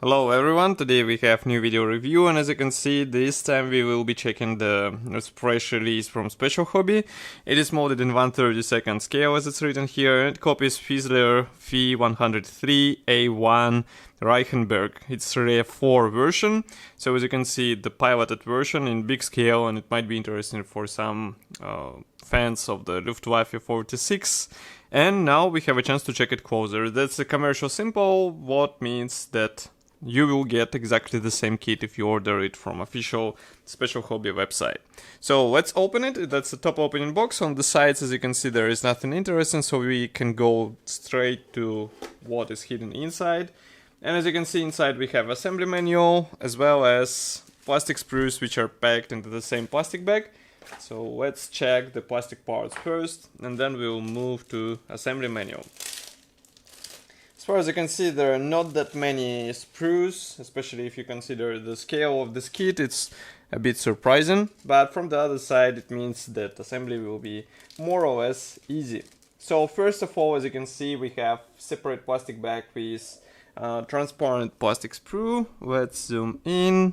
Hello everyone, today we have new video review, and as you can see, this time we will be checking the press release from Special Hobby. It is molded in 1/32 scale as it's written here, and it copies Fizzler V103A-1 Reichenberg. It's a 4 version, so as you can see the piloted version in big scale, and it might be interesting for some fans of the Luftwaffe 46. And now we have a chance to check it closer. That's a commercial simple, what means that you will get exactly the same kit if you order it from official Special Hobby website. So let's open it. That's the top opening box. On the sides, as you can see, there is nothing interesting, so we can go straight to what is hidden inside. And as you can see inside, we have assembly manual as well as plastic sprues, which are packed into the same plastic bag. So let's check the plastic parts first, and then we'll move to assembly manual. As far as you can see, there are not that many sprues, especially if you consider the scale of this kit. It's a bit surprising, but from the other side it means that assembly will be more or less easy. So first of all, as you can see, we have separate plastic bag with transparent plastic sprue. Let's zoom in.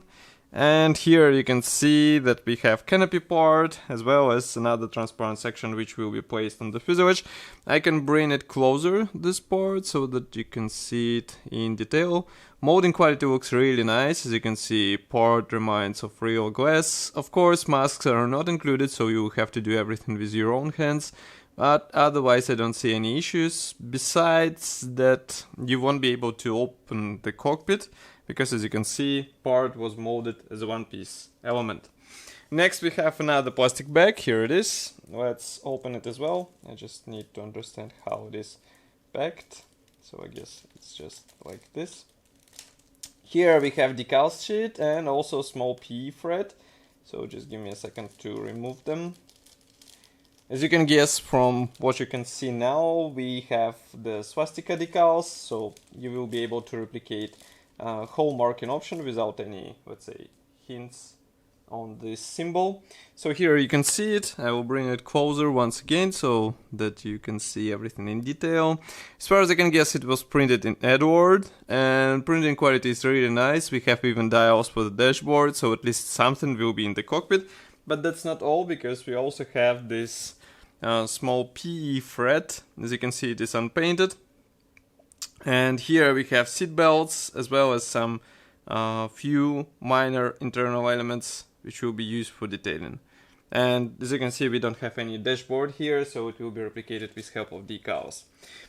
And here you can see that we have canopy part as well as another transparent section which will be placed on the fuselage. I can bring it closer, this part, so that you can see it in detail. Molding quality looks really nice. As you can see, part reminds of real glass. Of course, masks are not included, so you have to do everything with your own hands. But otherwise I don't see any issues. Besides that, you won't be able to open the cockpit, because as you can see, part was molded as a one-piece element. Next we have another plastic bag, here it is. Let's open it as well. I just need to understand how it is packed. So I guess it's just like this. Here we have Decals sheet and also small PE thread. So just give me a second to remove them. As you can guess from what you can see now, we have the swastika decals, so you will be able to replicate hole marking option without any, let's say, hints on this symbol. So here you can see it. I will bring it closer once again so that you can see everything in detail. As far as I can guess, it was printed in Edward, and printing quality is really nice. We have even dials for the dashboard, so at least something will be in the cockpit. But that's not all, because we also have this small PE thread. As you can see, it is unpainted. And here we have seat belts as well as some few minor internal elements which will be used for detailing. And as you can see, we don't have any dashboard here, so it will be replicated with help of decals.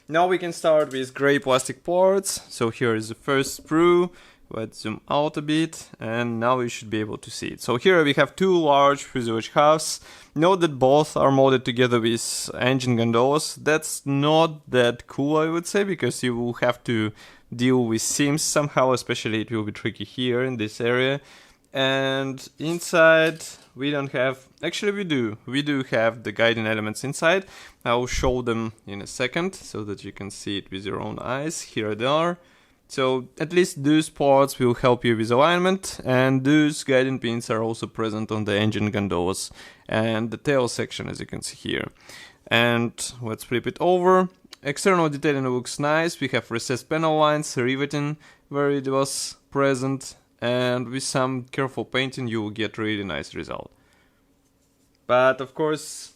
Now we can start with gray plastic parts. So here is the first sprue. Let's zoom out a bit, and now you should be able to see it. So here we have two large fuselage halves. Note that both are molded together with engine gondolas. That's not that cool, I would say, because you will have to deal with seams somehow, especially it will be tricky here in this area. And inside we don't have, actually we do have the guiding elements inside. I will show them in a second so that you can see it with your own eyes. Here they are. So at least those parts will help you with alignment, and those guiding pins are also present on the engine gondolas and the tail section, as you can see here. And let's flip it over. External detailing looks nice. We have recessed panel lines, riveting where it was present, and with some careful painting you will get really nice result. But of course,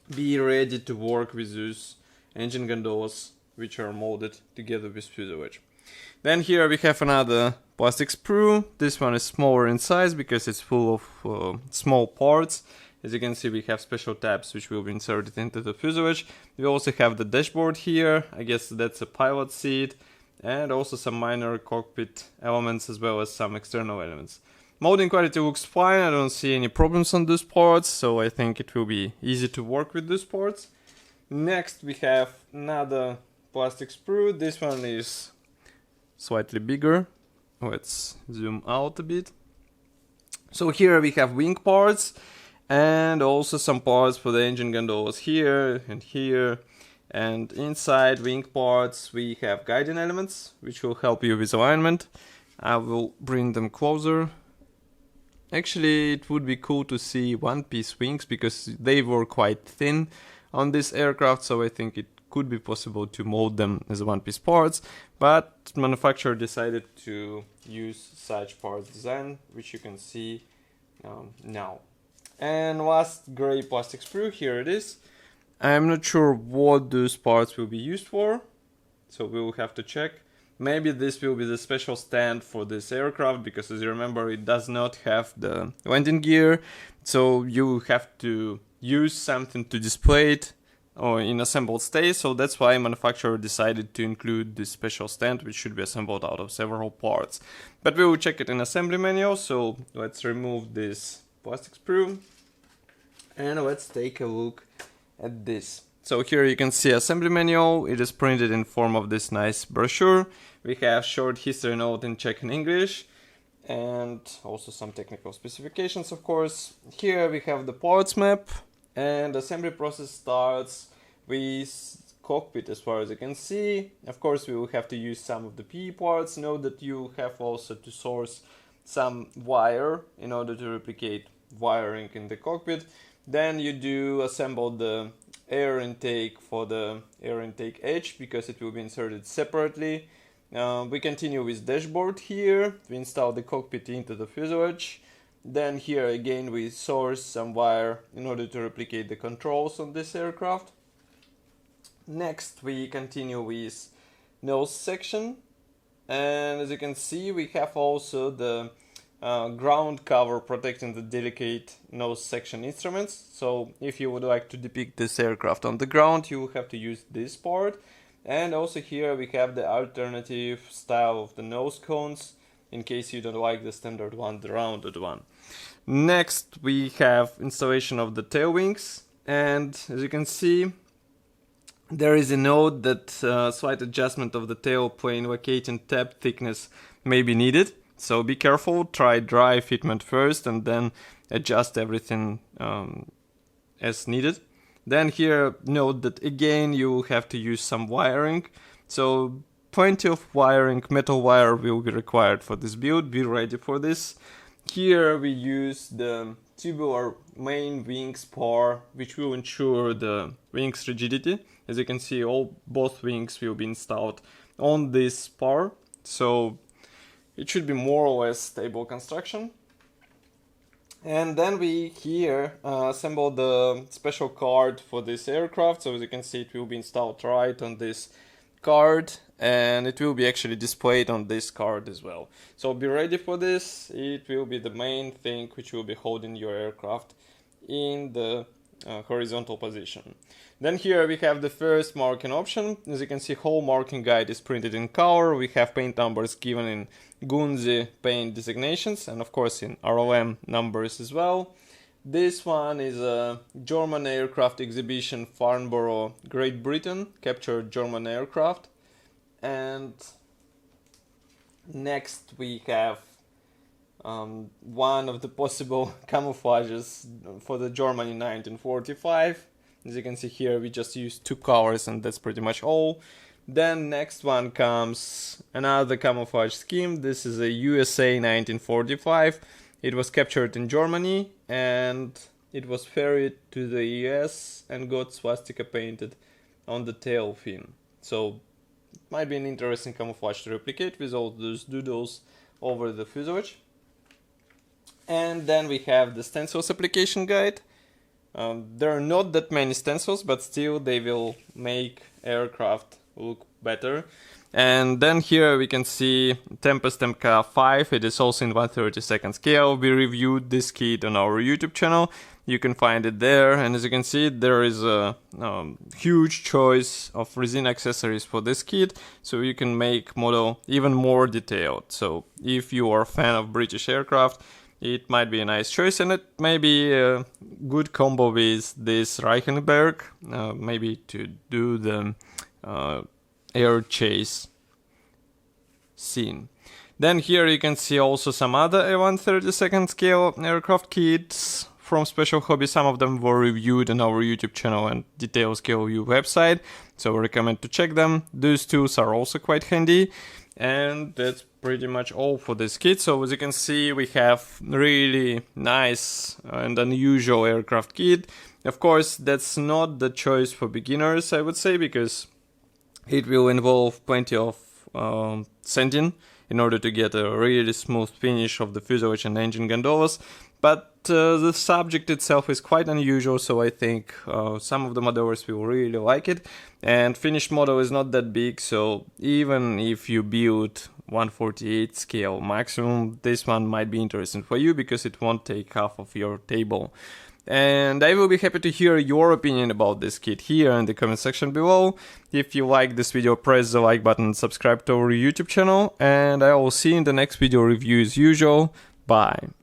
be ready to work with those engine gondolas which are molded together with fuselage. Then here we have another plastic sprue. This one is smaller in size because it's full of small parts. As you can see, we have special tabs which will be inserted into the fuselage. We also have the dashboard here. I guess that's a pilot seat, and also some minor cockpit elements as well as some external elements. Molding quality looks fine. I don't see any problems on those parts, so I think it will be easy to work with those parts. Next we have another plastic sprue. This one is slightly bigger. Let's zoom out a bit. So here we have wing parts and also some parts for the engine gondolas here and here. And inside wing parts we have guiding elements which will help you with alignment. I will bring them closer. Actually, it would be cool to see one-piece wings because they were quite thin on this aircraft, so I think it could be possible to mold them as one-piece parts, but manufacturer decided to use such parts design, which you can see now. And last gray plastic sprue, here it is. I'm not sure what those parts will be used for, so we will have to check. Maybe this will be the special stand for this aircraft, because as you remember, it does not have the landing gear, so you have to use something to display it or in assembled state, so that's why manufacturer decided to include this special stand, which should be assembled out of several parts. But we will check it in assembly manual, so let's remove this plastic sprue and let's take a look at this. So here you can see assembly manual. It is printed in form of this nice brochure. We have short history note in Czech and English, and also some technical specifications, of course. Here we have the parts map, and assembly process starts with cockpit as far as you can see. Of course, we will have to use some of the PE parts. Note that you have also to source some wire in order to replicate wiring in the cockpit. Then you do assemble the air intake for the air intake edge, because it will be inserted separately. We continue with dashboard here. We install the cockpit into the fuselage. Then here again we source some wire in order to replicate the controls on this aircraft. Next we continue with nose section, and as you can see we have also the ground cover protecting the delicate nose section instruments. So if you would like to depict this aircraft on the ground, you will have to use this part. And also here we have the alternative style of the nose cones, in case you don't like the standard one, the rounded one. Next we have installation of the tail wings, and as you can see there is a note that slight adjustment of the tail plane locating tab thickness may be needed. So be careful, try dry fitment first and then adjust everything as needed. Then here note that again you will have to use some wiring. So plenty of wiring, metal wire will be required for this build, be ready for this. Here we use the tubular main wing spar, which will ensure the wings rigidity. As you can see, both wings will be installed on this spar, so it should be more or less stable construction. And then we here assemble the special card for this aircraft. So as you can see, it will be installed right on this card, and it will be actually displayed on this card as well. So be ready for this. It will be the main thing which will be holding your aircraft in the horizontal position. Then here we have the first marking option. As you can see, whole marking guide is printed in color. We have paint numbers given in Gunzi paint designations, and of course in RLM numbers as well. This one is a German aircraft exhibition, Farnborough, Great Britain, captured German aircraft. And next we have one of the possible camouflages for the Germany 1945. As you can see here, we just used two colors and that's pretty much all. Then next one comes another camouflage scheme. This is a USA 1945. It was captured in Germany and it was ferried to the US and got swastika painted on the tail fin. So it might be an interesting camouflage to replicate with all those doodles over the fuselage. And then we have the stencils application guide. There are not that many stencils, but still they will make aircraft look better. And then here we can see Tempest MK5. It is also in 1/32 scale. We reviewed this kit on our YouTube channel. You can find it there. And as you can see, there is a huge choice of resin accessories for this kit, so you can make model even more detailed. So if you are a fan of British aircraft, it might be a nice choice, and it may be a good combo with this Reichenberg, maybe to do the air chase scene. Then here you can see also some other 1/32 scale aircraft kits from Special Hobby. Some of them were reviewed on our YouTube channel and DetailScaleView website, so I recommend to check them. Those tools are also quite handy. And that's pretty much all for this kit. So as you can see, we have really nice and unusual aircraft kit. Of course, that's not the choice for beginners, I would say, because it will involve plenty of sanding in order to get a really smooth finish of the fuselage and engine gondolas. But the subject itself is quite unusual, so I think some of the modelers will really like it. And finished model is not that big, so even if you build 1/48 scale maximum, this one might be interesting for you because it won't take half of your table. And I will be happy to hear your opinion about this kit here in the comment section below. If you like this video, press the like button and subscribe to our YouTube channel. And I will see you in the next video review as usual. Bye.